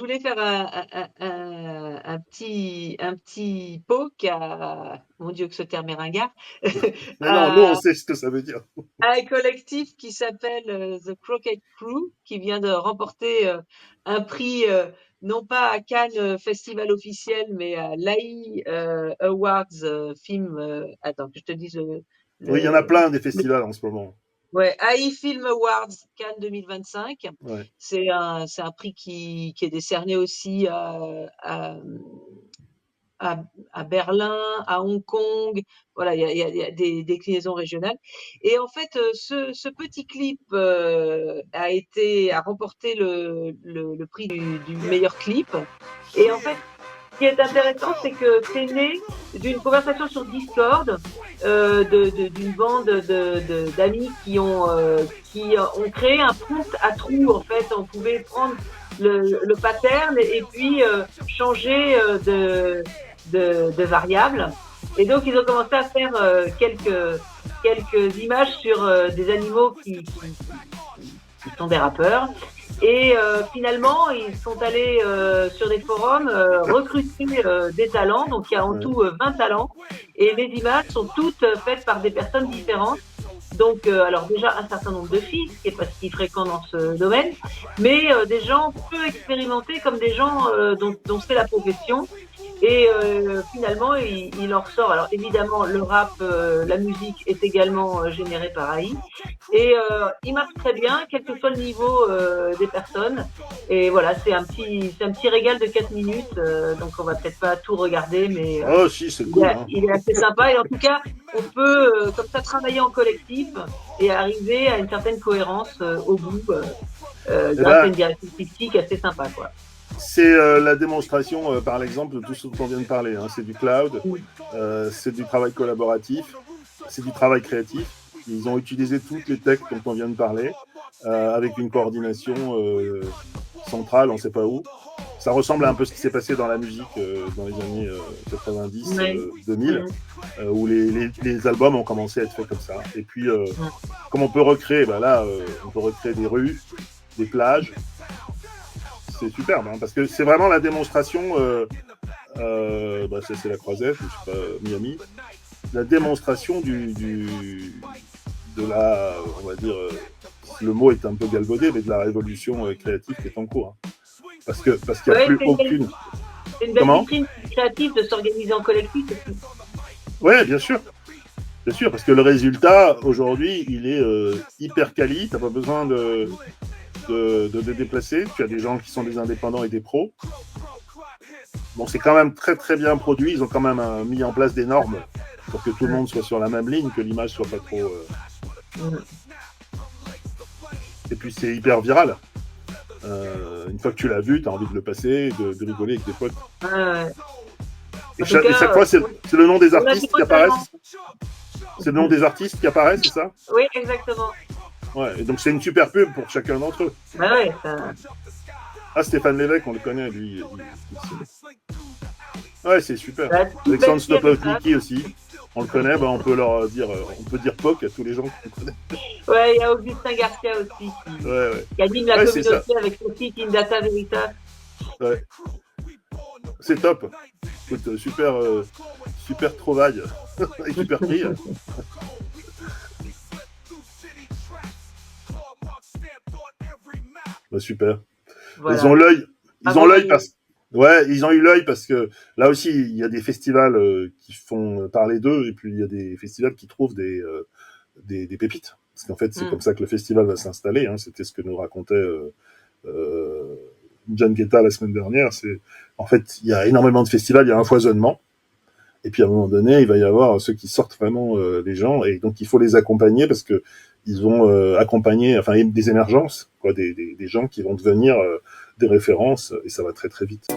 voulais faire un petit poke à mon Dieu, que ce terme est ringard, Mais non, nous, on à sait ce que ça veut dire. un collectif qui s'appelle, The Croquet Crew, qui vient de remporter, un prix, non pas à Cannes, festival officiel, mais à l'AI, Awards, film, attends que je te dise Oui, il y en a le plein des le festivals en ce moment. ouais, AI Film Awards Cannes 2025. Ouais. C'est un prix qui est décerné aussi à, à Berlin, à Hong Kong. Voilà, il y a des déclinaisons régionales. Et en fait, ce petit clip a remporté le prix du meilleur clip. Et en fait, ce qui est intéressant, c'est que c'est né d'une conversation sur Discord d'une bande d'amis qui ont créé un prompt à trous. En fait, on pouvait prendre le pattern et puis changer de variables. Et donc, ils ont commencé à faire quelques images sur des animaux qui sont des rappeurs. Et finalement, ils sont allés sur des forums recruter des talents. Donc, il y a en Ouais. tout 20 talents. Et les images sont toutes faites par des personnes différentes. Donc, alors déjà, un certain nombre de filles, ce qui est parce qu'ils fréquentent dans ce domaine, mais des gens peu expérimentés comme des gens dont c'est la profession. Et finalement, il en ressort. Alors évidemment, le rap, la musique est également générée par AI. Et il marche très bien, quel que soit le niveau des personnes. Et voilà, c'est un petit régal de 4 minutes. Donc on va peut-être pas tout regarder, mais Oh, si, c'est il cool, est, hein. il est assez sympa. Et en tout cas, on peut comme ça travailler en collectif et arriver à une certaine cohérence au bout Eh grâce à ben, une direction artistique assez sympa, quoi. c'est la démonstration, par exemple, de tout ce dont on vient de parler, hein. C'est du cloud, c'est du travail collaboratif, c'est du travail créatif. Ils ont utilisé toutes les techs dont on vient de parler, avec une coordination centrale, on ne sait pas où. Ça ressemble à un peu ce qui s'est passé dans la musique dans les années 90, Ouais. 2000, Mm, où les albums ont commencé à être faits comme ça. Et puis, mm. comme on peut recréer, ben là, on peut recréer des rues, des plages. C'est superbe, hein, parce que c'est vraiment la démonstration. Bah c'est la Croisette, je sais pas, Miami. La démonstration de la, on va dire, le mot est un peu galvaudé, mais de la révolution créative qui est en cours. Hein. Parce qu'il n'y a Ouais, plus aucune. c'est une belle Comment? vitrine créative de s'organiser en collectif aussi. Ouais, bien sûr, parce que le résultat aujourd'hui, il est hyper quali. T'as pas besoin de te déplacer. Tu as des gens qui sont des indépendants et des pros. Bon, c'est quand même très très bien produit. Ils ont quand même mis en place des normes pour que tout le monde soit sur la même ligne, que l'image soit pas trop. Mm. Et puis c'est hyper viral. Une fois que tu l'as vu, tu as envie de le passer, de rigoler avec des potes. Ouais. Et, En tout et chaque cas, fois, c'est le nom des on a du artistes qui beau talent. apparaissent. C'est le nom des artistes qui apparaissent, c'est ça? Oui, exactement. Ouais. Et donc c'est une super pub pour chacun d'entre eux. Bah ouais, ça... Ah, Stéphane Lévesque, on le connaît, lui. Ouais, c'est super. la toute Alexandre belle pièce. Snopownicki aussi. On le connaît, bah on peut leur dire, on peut dire POC à tous les gens qu'on connaît. Ouais, il y a Augustin Garcia aussi Ouais, ouais. qui anime la Ouais, c'est ça. communauté avec son site Indata Veritas. Ouais. C'est top. Écoute, super, super trouvaille. Et super prix. Bah, super. Ils ont Voilà. l'œil. Ils ont Bravo à l'œil nous. parce. Ouais, ils ont eu l'œil parce que là aussi, il y a des festivals qui font parler d'eux et puis il y a des festivals qui trouvent des pépites. Parce qu'en fait, c'est Mm. comme ça que le festival va s'installer. Hein. C'était ce que nous racontait euh, John Guetta la semaine dernière. C'est en fait, il y a énormément de festivals, il y a un foisonnement. Et puis à un moment donné, il va y avoir ceux qui sortent vraiment les gens, et donc il faut les accompagner parce que ils vont accompagner, enfin des émergences, quoi, des gens qui vont devenir des références, et ça va très très vite.